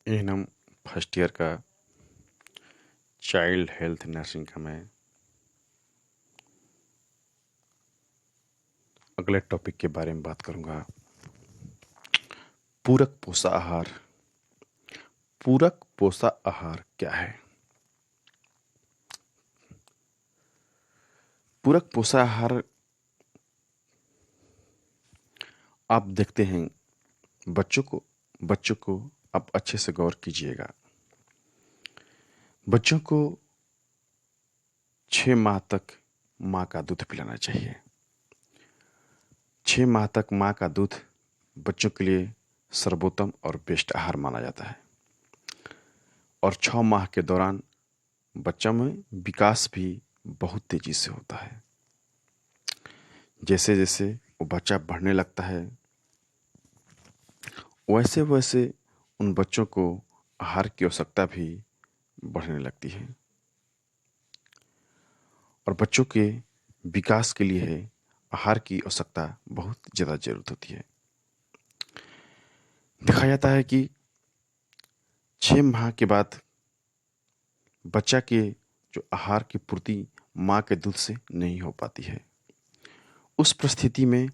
ANM first year का child health nursing का मैं अगले टॉपिक के बारे में बात करूंगा। पूरक पोषाहार। पूरक पोषाहार क्या है? पूरक पोषाहार आप देखते हैं बच्चों को आप अच्छे से गौर कीजिएगा। बच्चों को 6 माह तक माँ का दूध पिलाना चाहिए। 6 माह तक माँ का दूध बच्चों के लिए सर्वोत्तम और बेस्ट आहार माना जाता है। और 6 माह के दौरान बच्चा में विकास भी बहुत तेजी से होता है। जैसे जैसे वो बच्चा बढ़ने लगता है वैसे वैसे उन बच्चों को आहार की आवश्यकता भी बढ़ने लगती है और बच्चों के विकास के लिए आहार की आवश्यकता बहुत ज़्यादा जरूरत होती है। देखा जाता है कि 6 माह के बाद बच्चा के जो आहार की पूर्ति माँ के दूध से नहीं हो पाती है। उस परिस्थिति में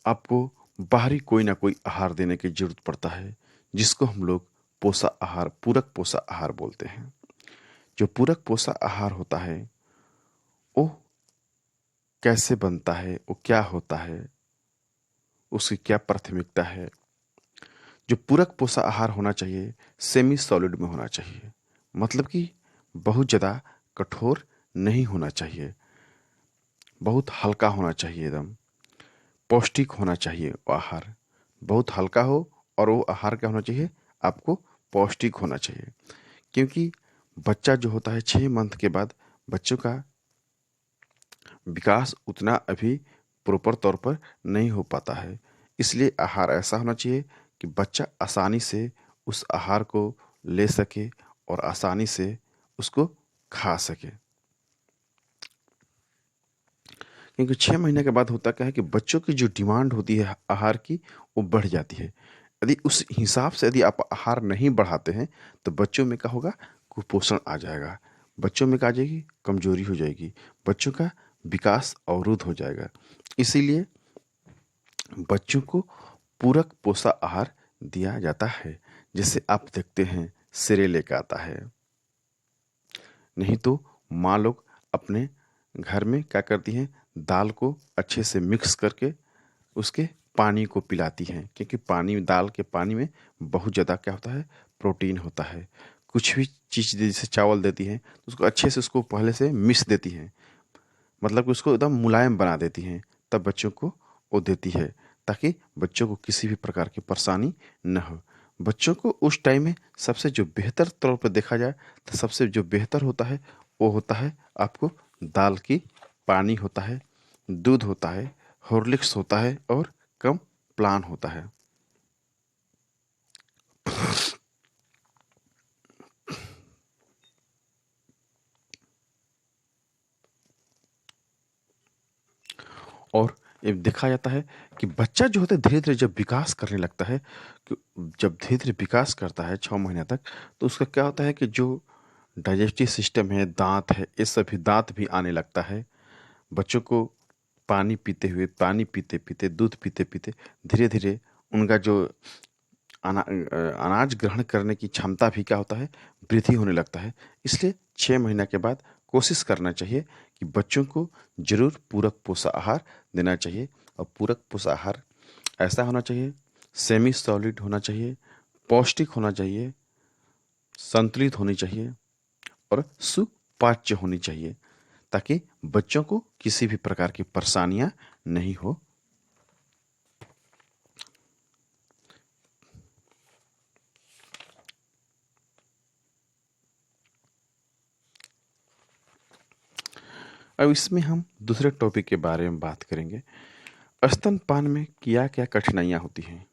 आपको बाहरी कोई ना कोई आहार देने की जरूरत पड़ता है, जिसको हम लोग पूरक पोषक आहार बोलते हैं। जो पूरक पोषक आहार होता है वो कैसे बनता है, वो क्या होता है, उसकी क्या प्राथमिकता है। जो पूरक पोषक आहार होना चाहिए सेमी सॉलिड में होना चाहिए, मतलब कि बहुत ज़्यादा कठोर नहीं होना चाहिए, बहुत हल्का होना चाहिए, एकदम पौष्टिक होना चाहिए। वो आहार बहुत हल्का हो और वो आहार क्या होना चाहिए, आपको पौष्टिक होना चाहिए। क्योंकि बच्चा जो होता है 6 मंथ के बाद बच्चों का विकास उतना अभी प्रॉपर तौर पर नहीं हो पाता है। इसलिए आहार ऐसा होना चाहिए कि बच्चा आसानी से उस आहार को ले सके और आसानी से उसको खा सके। क्योंकि 6 महीने के बाद होता क्या है कि बच्चों की जो डिमांड होती है आहार की वो बढ़ जाती है। यदि उस हिसाब से यदि आप आहार नहीं बढ़ाते हैं तो बच्चों में क्या होगा, कुपोषण आ जाएगा, बच्चों में क्या आ जाएगी, कमजोरी हो जाएगी, बच्चों का विकास अवरुद्ध हो जाएगा। इसीलिए बच्चों को पूरक पोषक आहार दिया जाता है। जैसे आप देखते हैं सेरेलेक आता है, नहीं तो माँ लोग अपने घर में क्या करती हैं, दाल को अच्छे से मिक्स करके उसके पानी को पिलाती हैं। क्योंकि दाल के पानी में बहुत ज़्यादा क्या होता है, प्रोटीन होता है। कुछ भी चीज़ जैसे चावल देती हैं तो उसको अच्छे से उसको पहले से मिक्स देती हैं, मतलब कि उसको एकदम मुलायम बना देती हैं, तब बच्चों को वो देती है, ताकि बच्चों को किसी भी प्रकार की परेशानी न हो। बच्चों को उस टाइम में सबसे जो बेहतर तौर पर देखा जाए तो सबसे जो बेहतर होता है वो होता है आपको दाल की पानी होता है, दूध होता है, हॉर्लिक्स होता है और कम प्लान होता है। और ये देखा जाता है कि बच्चा जो होता है धीरे धीरे जब विकास करने लगता है, जब धीरे धीरे विकास करता है 6 महीने तक, तो उसका क्या होता है कि जो डाइजेस्टिव सिस्टम है, दांत है, ये सभी दांत भी आने लगता है। बच्चों को पानी पीते पीते दूध पीते पीते धीरे धीरे उनका जो अनाज ग्रहण करने की क्षमता भी क्या होता है, वृद्धि होने लगता है। इसलिए 6 महीना के बाद कोशिश करना चाहिए कि बच्चों को जरूर पूरक पोषक आहार देना चाहिए। और पूरक पोषक आहार ऐसा होना चाहिए, सेमी सॉलिड होना चाहिए, पौष्टिक होना चाहिए, संतुलित होनी चाहिए और सुपाच्य होनी चाहिए, ताकि बच्चों को किसी भी प्रकार की परेशानियां नहीं हो। अब इसमें हम दूसरे टॉपिक के बारे में बात करेंगे। स्तनपान में क्या क्या कठिनाइयाँ होती हैं।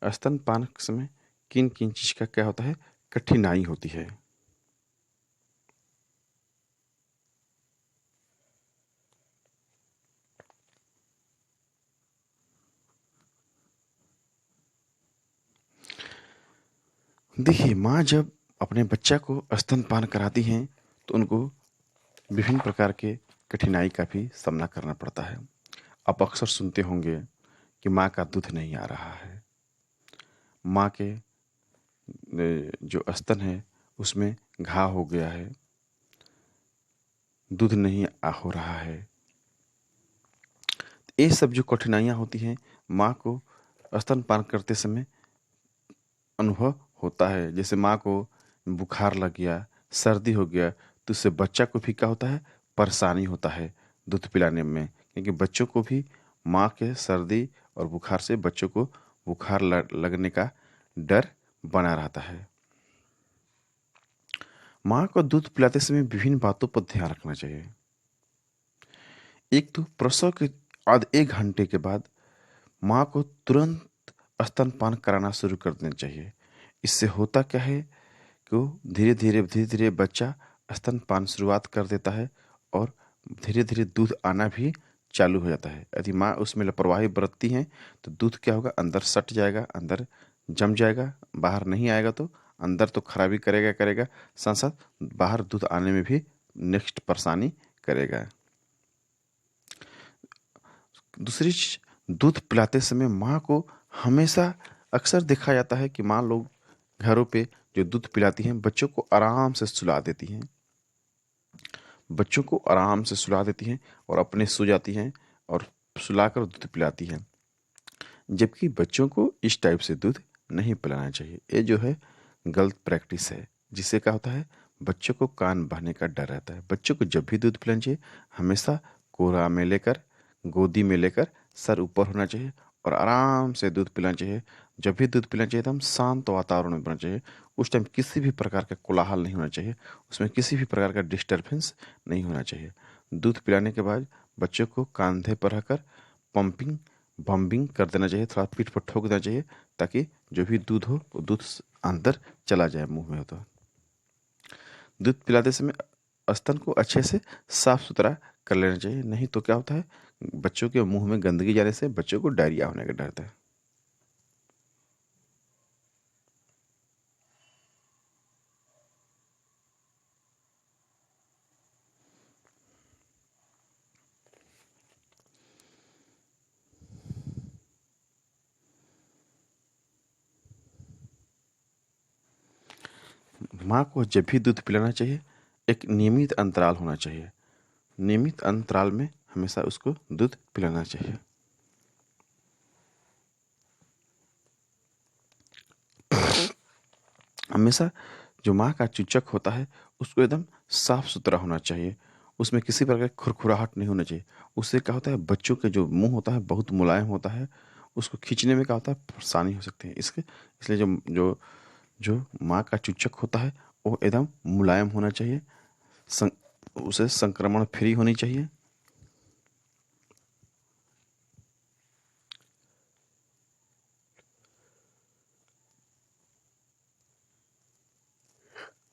स्तनपान के समय किन किन चीज़ का क्या होता है, कठिनाई होती है। देखिए, माँ जब अपने बच्चा को स्तनपान कराती हैं तो उनको विभिन्न प्रकार के कठिनाई का भी सामना करना पड़ता है। आप अक्सर सुनते होंगे कि माँ का दूध नहीं आ रहा है, माँ के जो स्तन है उसमें घाव हो गया है, दूध नहीं हो रहा है। ये सब जो कठिनाइयाँ होती हैं माँ को स्तनपान करते समय अनुभव होता है। जैसे माँ को बुखार लग गया, सर्दी हो गया तो उससे बच्चा को भी क्या होता है, परेशानी होता है दूध पिलाने में, क्योंकि बच्चों को भी माँ के सर्दी और बुखार से बच्चों को बुखार लगने का डर बना रहता है। माँ को दूध पिलाते समय विभिन्न बातों पर ध्यान रखना चाहिए। एक तो प्रसव के आध 1 घंटे के बाद माँ को तुरंत स्तनपान कराना शुरू कर देना चाहिए। इससे होता क्या है कि वो धीरे धीरे बच्चा स्तनपान शुरुआत कर देता है और धीरे धीरे दूध आना भी चालू हो जाता है। यदि माँ उसमें लापरवाही बरतती हैं तो दूध क्या होगा, अंदर सट जाएगा, अंदर जम जाएगा, बाहर नहीं आएगा तो अंदर तो खराबी करेगा, साथ साथ बाहर दूध आने में भी नेक्स्ट परेशानी करेगा। दूसरी चीज, दूध पिलाते समय माँ को हमेशा अक्सर देखा जाता है कि माँ लोग घरों पे जो दूध पिलाती हैं बच्चों को आराम से सुला देती हैं, बच्चों को आराम से सुला देती हैं और अपने सो जाती हैं और सुलाकर दूध पिलाती हैं, जबकि बच्चों को इस टाइप से दूध नहीं पिलाना चाहिए। ये जो है गलत प्रैक्टिस है, जिससे क्या होता है बच्चों को कान बहने का डर रहता है। बच्चों को जब भी दूध पिलाना चाहिए हमेशा कोरा में लेकर, गोदी में लेकर, सर ऊपर होना चाहिए और आराम से दूध पिलाना चाहिए। जब भी दूध पिलाना चाहिए एकदम शांत वातावरण में होना चाहिए। उस टाइम किसी भी प्रकार का कोलाहल नहीं होना चाहिए, उसमें किसी भी प्रकार का डिस्टरबेंस नहीं होना चाहिए। दूध पिलाने के बाद बच्चों को कंधे पर रखकर पंपिंग बम्बिंग कर देना चाहिए, थोड़ा पीठ पर ठोक देना चाहिए ताकि जो भी दूध हो वो दूध अंदर चला जाए मुंह में। हो तो दूध पिलाते समय स्तन को अच्छे से साफ सुथरा कर लेना चाहिए, नहीं तो क्या होता है बच्चों के मुंह में गंदगी जाने से बच्चों को डायरिया होने का डर रहता है। माँ को जब भी दूध पिलाना चाहिए एक नियमित अंतराल होना चाहिए, नियमित अंतराल में हमेशा उसको दूध पिलाना चाहिए। हमेशा जो माँ का चूचक होता है उसको एकदम साफ सुथरा होना चाहिए, उसमें किसी प्रकार की खुरखुराहट नहीं होना चाहिए। उससे क्या होता है बच्चों के जो मुंह होता है बहुत मुलायम होता है, उसको खींचने में क्या होता है परेशानी हो सकती है। इसके इसलिए जो जो जो माँ का चूचक होता है वो एकदम मुलायम होना चाहिए, सं, उसे संक्रमण फ्री होनी चाहिए।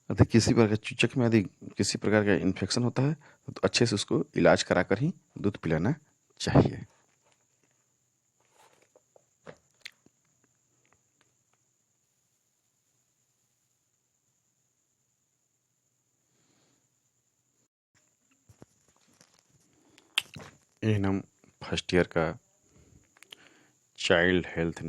यदि किसी प्रकार के चूचक में यदि किसी प्रकार का इन्फेक्शन होता है तो अच्छे से उसको इलाज कराकर ही दूध पिलाना चाहिए। ये हम फर्स्ट ईयर का चाइल्ड हेल्थ